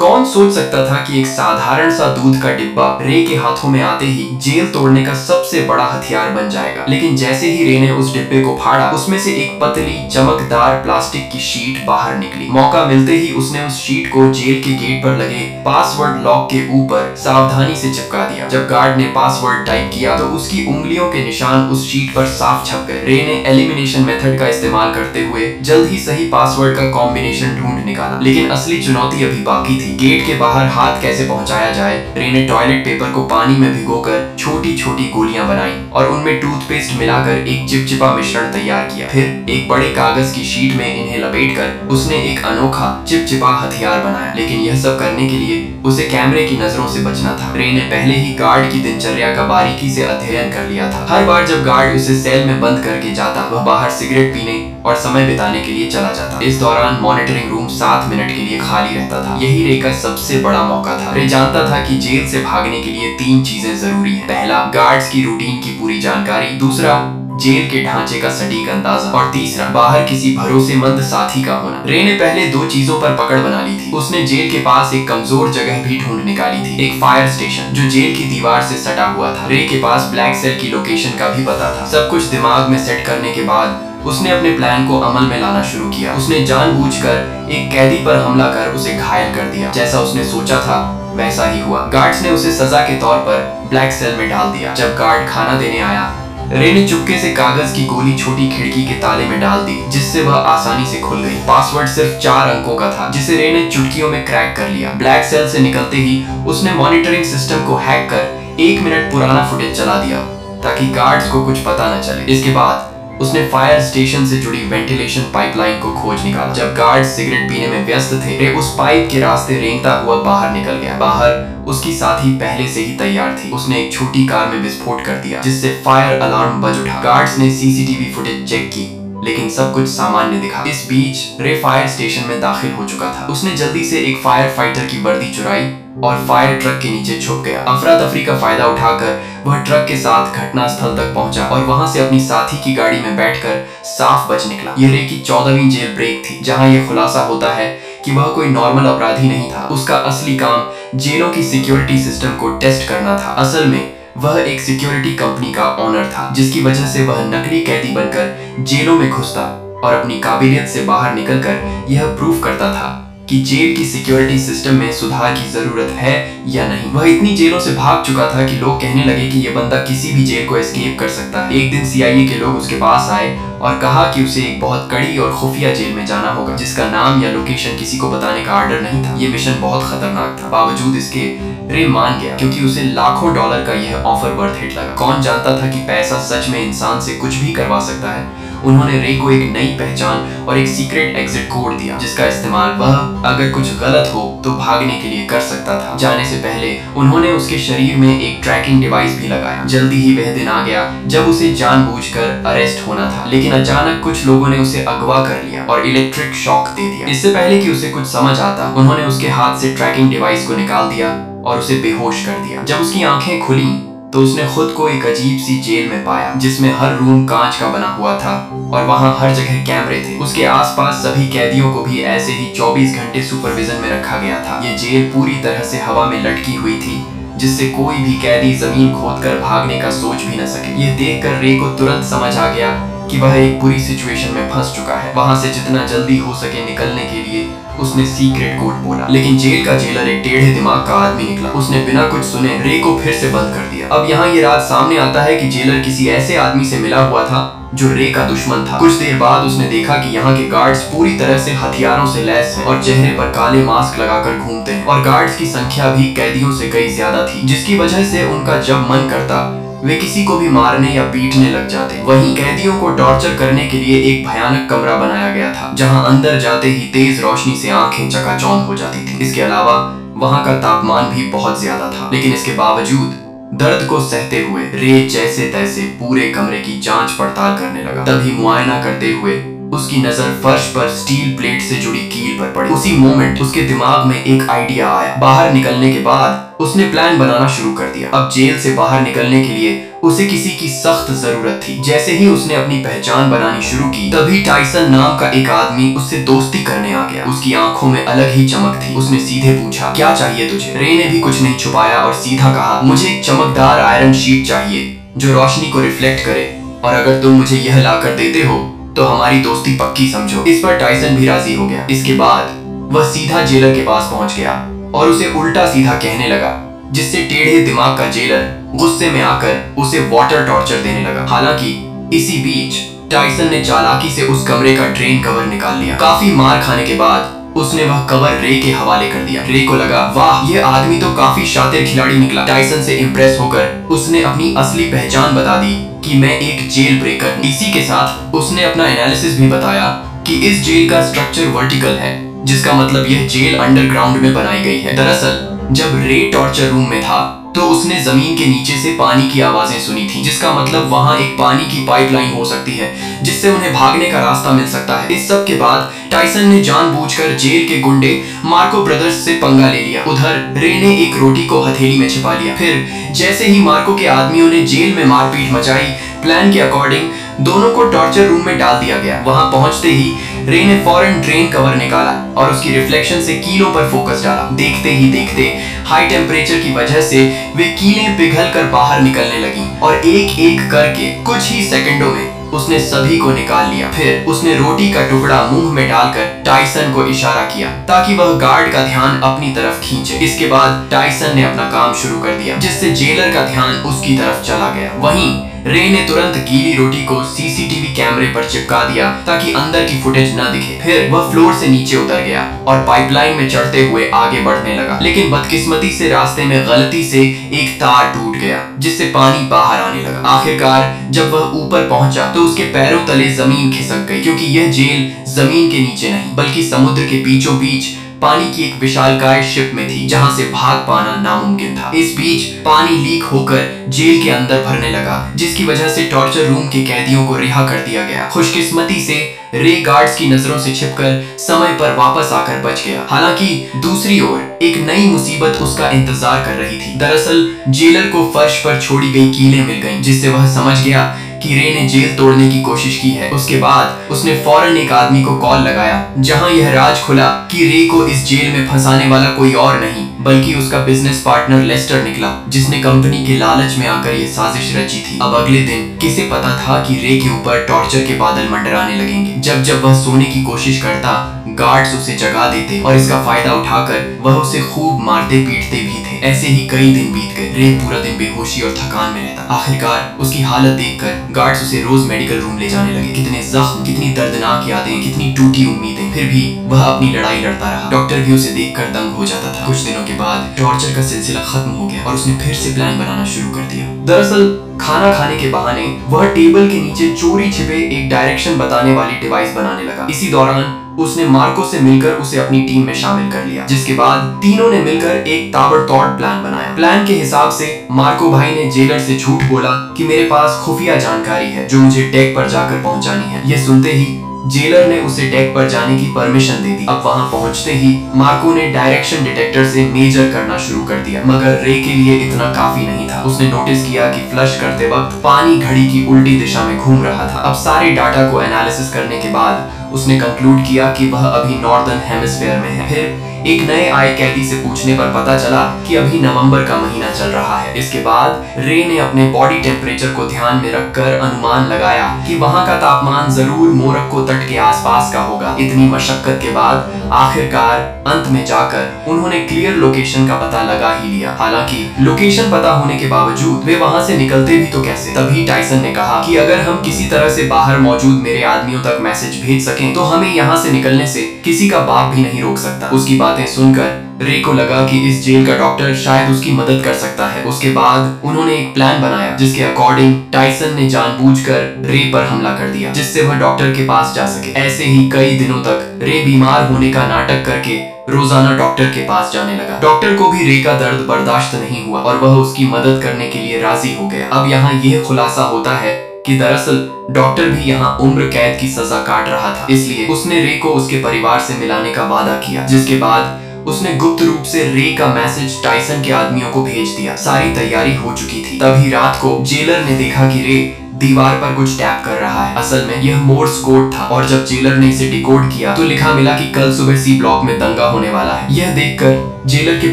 कौन सोच सकता था कि एक साधारण सा दूध का डिब्बा रे के हाथों में आते ही जेल तोड़ने का सबसे बड़ा हथियार बन जाएगा। लेकिन जैसे ही रे ने उस डिब्बे को फाड़ा, उसमें से एक पतली चमकदार प्लास्टिक की शीट बाहर निकली। मौका मिलते ही उसने उस शीट को जेल के गेट पर लगे पासवर्ड लॉक के ऊपर सावधानी से चिपका दिया। जब गार्ड ने पासवर्ड टाइप किया तो उसकी उंगलियों के निशान उस शीट पर साफ छप गए। रे ने एलिमिनेशन मेथड का इस्तेमाल करते हुए जल्द ही सही पासवर्ड का कॉम्बिनेशन ढूंढ निकाला। लेकिन असली चुनौती अभी बाकी थी। गेट के बाहर हाथ कैसे पहुंचाया जाए। रे ने टॉयलेट पेपर को पानी में भिगोकर छोटी छोटी गोलियां बनाई और उनमें टूथपेस्ट मिलाकर एक चिपचिपा मिश्रण तैयार किया। फिर एक बड़े कागज की शीट में इन्हें लपेटकर उसने एक अनोखा चिपचिपा हथियार बनाया। लेकिन यह सब करने के लिए उसे कैमरे की नजरों से बचना था। रे ने पहले ही गार्ड की दिनचर्या का बारीकी से अध्ययन कर लिया था। हर बार जब गार्ड उसे सेल में बंद करके जाता, वह बाहर सिगरेट पीने और समय बिताने के लिए चला जाता। इस दौरान मॉनिटरिंग रूम 7 मिनट के लिए खाली रहता था। यही रे का सबसे बड़ा मौका था। रे जानता था कि जेल से भागने के लिए 3 चीजें जरूरी हैं। पहला, गार्ड्स की रूटीन की पूरी जानकारी। दूसरा, जेल के ढांचे का सटीक अंदाजा। और तीसरा, बाहर किसी भरोसेमंद साथी का होना। रे ने पहले 2 चीजों पर पकड़ बना ली थी। उसने जेल के पास एक कमजोर जगह भी ढूंढ निकाली थी, एक फायर स्टेशन जो जेल की दीवार से सटा हुआ था। रे के पास ब्लैक सेल की लोकेशन का भी पता था। सब कुछ दिमाग में सेट करने के बाद उसने अपने प्लान को अमल में लाना शुरू किया। उसने जानबूझकर एक कैदी पर हमला कर उसे घायल कर दिया। जैसा उसने सोचा था वैसा ही हुआ। गार्ड्स ने उसे सजा के तौर पर ब्लैक सेल में डाल दिया। जब गार्ड खाना देने आया, रे ने चुपके से कागज की गोली छोटी खिड़की के ताले में डाल दी, जिससे वह आसानी से खुल गई। पासवर्ड सिर्फ 4 अंकों का था, जिसे रे ने चुटकियों में क्रैक कर लिया। ब्लैक सेल से निकलते ही उसने मॉनिटरिंग सिस्टम को हैक कर 1 मिनट पुराना फुटेज चला दिया ताकि गार्ड्स को कुछ पता न चले। इसके बाद उसने फायर स्टेशन से जुड़ी वेंटिलेशन पाइपलाइन को खोज निकाला। जब गार्ड सिगरेट पीने में व्यस्त थे, रे उस पाइप के रास्ते रेंगता हुआ बाहर निकल गया। बाहर उसकी साथी पहले से ही तैयार थी। उसने एक छोटी कार में विस्फोट कर दिया, जिससे फायर अलार्म बज उठा। गार्ड्स ने सीसीटीवी फुटेज चेक की, लेकिन सब कुछ सामान्य दिखा। इस बीच रे फायर स्टेशन में दाखिल हो चुका था। उसने जल्दी से एक फायर फाइटर की वर्दी चुराई और फायर ट्रक के नीचे छुप गया। अफरा तफरी का फायदा उठाकर वह ट्रक के साथ घटना स्थल तक पहुंचा और वहां से अपनी साथी की गाड़ी में बैठकर साफ बच निकला। यह रे की 14वीं जेल ब्रेक थी, जहां यह खुलासा होता है कि वह कोई नॉर्मल अपराधी नहीं था। उसका असली काम जेलों की सिक्योरिटी सिस्टम को टेस्ट करना था। असल में वह एक सिक्योरिटी कंपनी का ओनर था, जिसकी वजह से वह नकली कैदी बनकर जेलों में घुसता और अपनी काबिलियत से बाहर निकलकर यह प्रूव करता था कि जेल की सिक्योरिटी सिस्टम में सुधार की जरूरत है या नहीं। वह इतनी जेलों से भाग चुका था कि लोग कहने लगे कि यह बंदा किसी भी जेल को एस्केप कर सकता है। एक दिन सीआईए के लोग उसके पास आए और कहा कि उसे एक बहुत कड़ी और खुफिया जेल में जाना होगा, जिसका नाम या लोकेशन किसी को बताने का आर्डर नहीं था। यह मिशन बहुत खतरनाक था। बावजूद इसके रे मान गया, क्योंकि उसे लाखों डॉलर का यह ऑफर वर्थ हिट लगा। कौन जानता था कि पैसा सच में इंसान से कुछ भी करवा सकता है। उन्होंने रे को एक नई पहचान और एक सीक्रेट एग्जिट कोड दिया, जिसका इस्तेमाल वह अगर कुछ गलत हो तो भागने के लिए कर सकता था। जाने से पहले उन्होंने उसके शरीर में एक ट्रैकिंग डिवाइस भी लगाया। जल्दी ही वह दिन आ गया जब उसे जानबूझकर अरेस्ट होना था, लेकिन अचानक कुछ लोगों ने उसे अगवा कर लिया और इलेक्ट्रिक शॉक दे दिया। इससे पहले कि उसे कुछ समझ आता, उन्होंने उसके हाथ से ट्रैकिंग डिवाइस को निकाल दिया और उसे बेहोश कर दिया। जब उसकी आंखें खुली तो उसने खुद को एक अजीब सी जेल में पाया, जिसमें हर रूम कांच का बना हुआ था और वहां हर जगह कैमरे थे। उसके आसपास सभी कैदियों को भी ऐसे ही 24 घंटे सुपरविजन में रखा गया था। ये जेल पूरी तरह से हवा में लटकी हुई थी, जिससे कोई भी कैदी जमीन खोदकर भागने का सोच भी न सके। ये देखकर रे को तुरंत समझ आ गया कि वह एक बुरी सिचुएशन में फंस चुका है। वहां से जितना जल्दी हो सके निकलने के लिए उसने सीक्रेट कोड बोला, लेकिन जेल का जेलर एक टेढ़े दिमाग का आदमी निकला। उसने बिना कुछ सुने रे को फिर से बंद कर दिया। अब यहाँ ये राज सामने आता है कि जेलर किसी ऐसे आदमी से मिला हुआ था जो रे का दुश्मन था। कुछ देर बाद उसने देखा कि यहाँ के गार्ड्स पूरी तरह से हथियारों से लैस हैं और चेहरे पर काले मास्क लगाकर घूमते हैं, और गार्ड्स की संख्या भी कैदियों से कई ज्यादा थी, जिसकी वजह से उनका जब मन करता वे किसी को भी मारने या पीटने लग जाते। वहीं कैदियों को टॉर्चर करने के लिए एक भयानक कमरा बनाया गया था, जहां अंदर जाते ही तेज रोशनी से आंखें चकाचौंध हो जाती थी। इसके अलावा वहां का तापमान भी बहुत ज्यादा था, लेकिन इसके बावजूद दर्द को सहते हुए रे जैसे तैसे पूरे कमरे की जांच पड़ताल करने लगा। तभी मुआयना करते हुए उसकी नजर फर्श पर स्टील प्लेट से जुड़ी कील पर पड़ी। उसी मोमेंट उसके दिमाग में एक आइडिया आया। बाहर निकलने के बाद उसने प्लान बनाना शुरू कर दिया। अब जेल से बाहर निकलने के लिए उसे किसी की सख्त जरूरत थी। जैसे ही उसने अपनी पहचान बनानी शुरू की, तभी टाइसन नाम का एक आदमी उससे दोस्ती करने आ गया। उसकी आंखों में अलग ही चमक थी। उसने सीधे पूछा, क्या चाहिए तुझे? रे ने भी कुछ नहीं छुपाया और सीधा कहा, मुझे एक चमकदार आयरन शीट चाहिए जो रोशनी को रिफ्लेक्ट करे, और अगर तुम मुझे यह लाकर देते हो तो हमारी दोस्ती पक्की समझो। इस पर टाइसन भी राजी हो गया। इसके बाद वह सीधा जेलर के पास पहुंच गया और उसे उल्टा सीधा कहने लगा, जिससे टेढ़े दिमाग का जेलर गुस्से में आकर उसे वाटर टॉर्चर देने लगा। हालांकि इसी बीच टाइसन ने चालाकी से उस कमरे का ड्रेन कवर निकाल लिया। काफी मार खाने के बाद उसने वह कवर रे के हवाले कर दिया। रे को लगा, वाह, यह आदमी तो काफी शातिर खिलाड़ी निकला। टाइसन से इम्प्रेस होकर उसने अपनी असली पहचान बता दी कि मैं एक जेल ब्रेकर हूँ। इसी के साथ उसने अपना एनालिसिस भी बताया कि इस जेल का स्ट्रक्चर वर्टिकल है, जिसका मतलब यह जेल अंडरग्राउंड में बनाई गई है। दरअसल जब रे टॉर्चर रूम में था तो उसने जमीन के नीचे से पानी की आवाजें सुनी थी, जिसका मतलब वहां एक पानी की पाइपलाइन हो सकती है जिससे उन्हें भागने का रास्ता मिल सकता है। इस सब के बाद टाइसन ने जानबूझकर जेल के गुंडे मार्को ब्रदर्स से पंगा ले लिया। उधर रे ने एक रोटी को हथेली में छिपा लिया। फिर जैसे ही मार्को के आदमियों ने जेल में मारपीट मचाई, प्लान के अकॉर्डिंग दोनों को टॉर्चर रूम में डाल दिया गया। वहां पहुंचते ही रे ने फौरन ड्रेन कवर निकाला और उसकी रिफ्लेक्शन से कीलों पर फोकस डाला। देखते ही देखते हाई टेम्परेचर की वजह से वे कीलें पिघल कर बाहर निकलने लगी और एक एक करके कुछ ही सेकंडों में उसने सभी को निकाल लिया। फिर उसने रोटी का टुकड़ा मुंह में डालकर टाइसन को इशारा किया ताकि वह गार्ड का ध्यान अपनी तरफ खींचे। इसके बाद टाइसन ने अपना काम शुरू कर दिया, जिससे जेलर का ध्यान उसकी तरफ चला गया। वहीं रे ने तुरंत गीली रोटी को सीसीटीवी कैमरे पर चिपका दिया ताकि अंदर की फुटेज न दिखे। फिर वह फ्लोर से नीचे उतर गया और पाइपलाइन में चढ़ते हुए आगे बढ़ने लगा, लेकिन बदकिस्मती से रास्ते में गलती से एक तार टूट गया जिससे पानी बाहर आने लगा। आखिरकार जब वह ऊपर पहुंचा तो उसके पैरों तले जमीन खिसक गई, क्योंकि यह जेल जमीन के नीचे नहीं बल्कि समुद्र के बीचों बीच पानी की एक विशालकाय शिप में थी, जहां से भाग पाना नामुमकिन था। इस बीच पानी लीक होकर जेल के अंदर भरने लगा, जिसकी वजह से टॉर्चर रूम के कैदियों को रिहा कर दिया गया। खुशकिस्मती से रे गार्ड्स की नजरों से छिपकर समय पर वापस आकर बच गया। हालांकि दूसरी ओर एक नई मुसीबत उसका इंतजार कर रही थी। दरअसल जेलर को फर्श पर छोड़ी गई कीलें मिल गईं, जिससे वह समझ गया कि रे ने जेल तोड़ने की कोशिश की है। उसके बाद उसने फौरन एक आदमी को कॉल लगाया, जहां यह राज खुला कि रे को इस जेल में फंसाने वाला कोई और नहीं बल्कि उसका बिजनेस पार्टनर लेस्टर निकला, जिसने कंपनी के लालच में आकर यह साजिश रची थी। अब अगले दिन किसे पता था कि रे के ऊपर टॉर्चर के बादल मंडराने लगेंगे। जब जब वह सोने की कोशिश करता, गार्ड्स उसे जगा देते और इसका फायदा उठाकर वह उसे खूब मारते पीटते भी थे। ऐसे ही कई दिन बीत गए। रे पूरा दिन बेहोशी और थकान में रहता। आखिरकार उसकी हालत देखकर गार्ड्स उसे रोज मेडिकल रूम ले जाने लगे। कितने जख्म, कितनी दर्दनाक यादें, कितनी टूटी उम्मीदें, फिर भी वह अपनी लड़ाई लड़ता रहा। डॉक्टर भी उसे देखकर दंग हो जाता था। कुछ दिनों के बाद टॉर्चर का सिलसिला खत्म हो गया और उसने फिर से प्लान बनाना शुरू कर दिया। दरअसल खाना खाने के बहाने वह टेबल के नीचे चोरी छिपे एक डायरेक्शन बताने वाली डिवाइस बनाने लगा। इसी दौरान उसने मार्को से मिलकर उसे अपनी टीम में शामिल कर लिया, जिसके बाद तीनों ने मिलकर एक ताबड़तोड़ प्लान बनाया। प्लान के हिसाब से मार्को भाई ने जेलर से झूठ बोला कि मेरे पास खुफिया जानकारी है जो मुझे डेक पर जाकर पहुंचानी है। यह सुनते ही जेलर ने उसे डेक पर जाने की परमिशन दे दी। अब वहां पहुंचते ही मार्को ने डायरेक्शन डिटेक्टर से मेजर करना शुरू कर दिया, मगर रे के लिए इतना काफी नहीं था। उसने नोटिस किया कि फ्लश करते वक्त पानी घड़ी की उल्टी दिशा में घूम रहा था। अब सारे डाटा को एनालिसिस करने के बाद उसने कंक्लूड किया कि वह अभी नॉर्दर्न हेमिस्फीयर में है। फिर एक नए आए कैदी से पूछने पर पता चला कि अभी नवंबर का महीना चल रहा है। इसके बाद रे ने अपने बॉडी टेम्परेचर को ध्यान में रखकर अनुमान लगाया कि वहां का तापमान जरूर मोरक्को तट के आसपास का होगा। इतनी मशक्कत के बाद आखिरकार अंत में जाकर उन्होंने क्लियर लोकेशन का पता लगा ही लिया। हालांकि लोकेशन पता होने के बावजूद वे वहां से निकलते भी तो कैसे? तभी टाइसन ने कहा कि अगर हम किसी तरह से बाहर मौजूद मेरे आदमियों तक मैसेज भेज सकें तो हमें यहाँ से निकलने से किसी का बाप भी नहीं रोक सकता। उसकी बातें सुनकर रे को लगा कि इस जेल का डॉक्टर शायद उसकी मदद कर सकता है। उसके बाद उन्होंने एक प्लान बनाया जिसके अकॉर्डिंग टाइसन ने जानबूझकर रे पर हमला कर दिया, जिससे वह डॉक्टर के पास जा सके। ऐसे ही कई दिनों तक रे बीमार होने का नाटक करके रोजाना डॉक्टर के पास जाने लगा। डॉक्टर को भी रे का दर्द बर्दाश्त नहीं हुआ और वह उसकी मदद करने के लिए राजी हो गया। अब यहाँ यह खुलासा होता है कि दरअसल डॉक्टर भी यहाँ उम्र कैद की सजा काट रहा था, इसलिए उसने रे को उसके परिवार से मिलाने का वादा किया, जिसके बाद उसने गुप्त रूप से रे का मैसेज टाइसन के आदमियों को भेज दिया। सारी तैयारी हो चुकी थी। तभी रात को जेलर ने देखा कि रे दीवार पर कुछ टैप कर रहा है। असल में यह मोर्स कोड था और जब जेलर ने इसे डिकोड किया तो लिखा मिला कि कल सुबह सी ब्लॉक में दंगा होने वाला है। यह देखकर जेलर के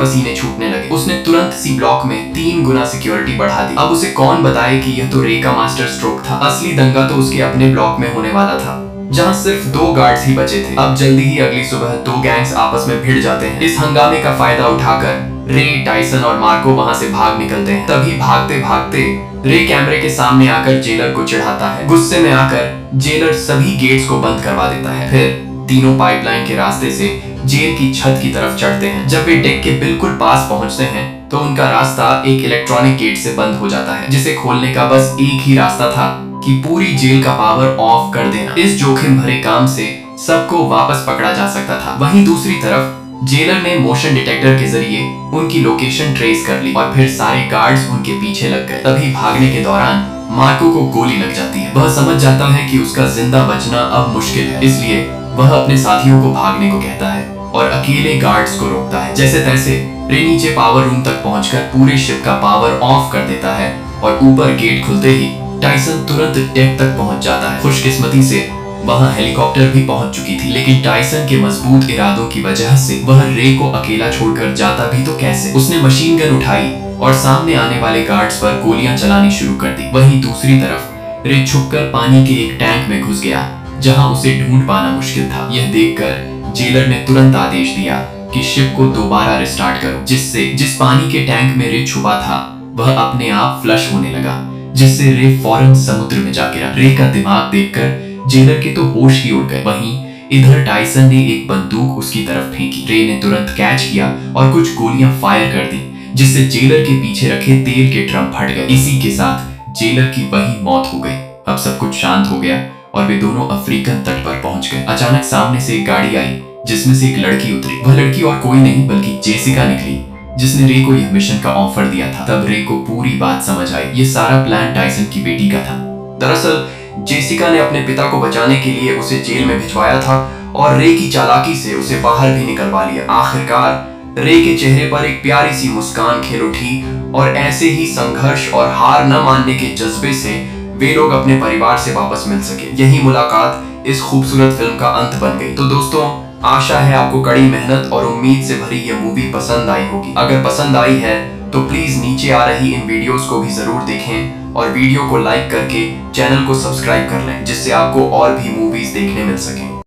पसीने छूटने लगे। उसने तुरंत सी ब्लॉक में 3 गुना सिक्योरिटी बढ़ा दी। अब उसे कौन बताए कि यह तो रे का मास्टर स्ट्रोक था। असली दंगा तो उसके अपने ब्लॉक में होने वाला था, जहां सिर्फ 2 गार्ड्स ही बचे थे। अब जल्दी ही अगली सुबह 2 गैंग्स आपस में भिड़ जाते हैं। इस हंगामे का फायदा उठाकर रे, टाइसन और मार्को वहां से भाग निकलते हैं। तभी भागते भागते रे कैमरे के सामने आकर जेलर को चिढ़ाता है। गुस्से में आकर जेलर सभी गेट्स को बंद करवा देता है। फिर तीनों पाइपलाइन के रास्ते से जेल की छत की तरफ चढ़ते हैं। जब वे डेक के बिल्कुल पास पहुंचते हैं तो उनका रास्ता एक इलेक्ट्रॉनिक गेट से बंद हो जाता है, जिसे खोलने का बस एक ही रास्ता था कि पूरी जेल का पावर ऑफ कर देना। इस जोखिम भरे काम से सबको वापस पकड़ा जा सकता था। वहीं दूसरी तरफ जेलर ने मोशन डिटेक्टर के जरिए उनकी लोकेशन ट्रेस कर ली और फिर सारे गार्ड्स उनके पीछे लग गए। तभी भागने के दौरान मार्को को गोली लग जाती है। वह समझ जाता है कि उसका जिंदा बचना अब मुश्किल है, इसलिए वह अपने साथियों को भागने को कहता है और अकेले गार्ड्स को रोकता है। जैसे तैसे रे नीचे पावर रूम तक पहुंचकर पूरे शिप का पावर ऑफ कर देता है और ऊपर गेट खुलते ही टाइसन तुरंत डेक तक पहुंच जाता है। खुशकिस्मती से वहां हेलीकॉप्टर भी पहुंच चुकी थी, लेकिन टाइसन के मजबूत इरादों की वजह से वह रे को अकेला छोड़कर जाता भी तो कैसे। उसने मशीन गन उठाई और सामने आने वाले गार्ड्स पर गोलियां चलानी शुरू कर दी। वहीं दूसरी तरफ रे छुपकर पानी के एक टैंक में घुस गया, जहां उसे ढूंढ पाना मुश्किल था। यह देखकर जेलर ने तुरंत आदेश दिया कि शिप को दोबारा रिस्टार्ट करो, जिस पानी के टैंक में रे छुपा था वह अपने आप फ्लश होने लगा, जिससे रे फौरन समुद्र में जा गिरा। रे का दिमाग देखकर जेलर के तो होश ही उड़ गए। वहीं इधर टाइसन ने एक बंदूक उसकी तरफ फेंकी। रे ने तुरंत कैच किया और कुछ गोलियां फायर कर दी, जिससे जेलर के पीछे रखे तेल के ड्रम फट गए। इसी के साथ जेलर की वही मौत हो गई। अब सब कुछ शांत हो गया और वे दोनों अफ्रीकन तट पर पहुंच गए। अचानक सामने से एक गाड़ी आई, जिसमें से एक लड़की उतरी। वह लड़की और कोई नहीं बल्कि जेसिका निकली, जिसने रे को यह मिशन का ऑफर दिया था। तब रे को पूरी बात समझ आई। ये सारा प्लान टाइसन की बेटी का था। दरअसल जेसिका ने अपने पिता को बचाने के लिए उसे जेल में भिजवाया था और रे की चालाकी से उसे बाहर भी निकलवा लिया। आखिरकार रे के चेहरे पर एक प्यारी सी मुस्कान खिल उठी और ऐसे ही संघर्ष और हार न मानने के जज्बे से वे लोग अपने परिवार से वापस मिल सके। यही मुलाकात इस खूबसूरत फिल्म का अंत बन गई। तो दोस्तों, आशा है आपको कड़ी मेहनत और उम्मीद से भरी यह मूवी पसंद आई होगी। अगर पसंद आई है तो प्लीज नीचे आ रही इन वीडियोस को भी जरूर देखें और वीडियो को लाइक करके चैनल को सब्सक्राइब कर लें, जिससे आपको और भी मूवीज देखने मिल सकें।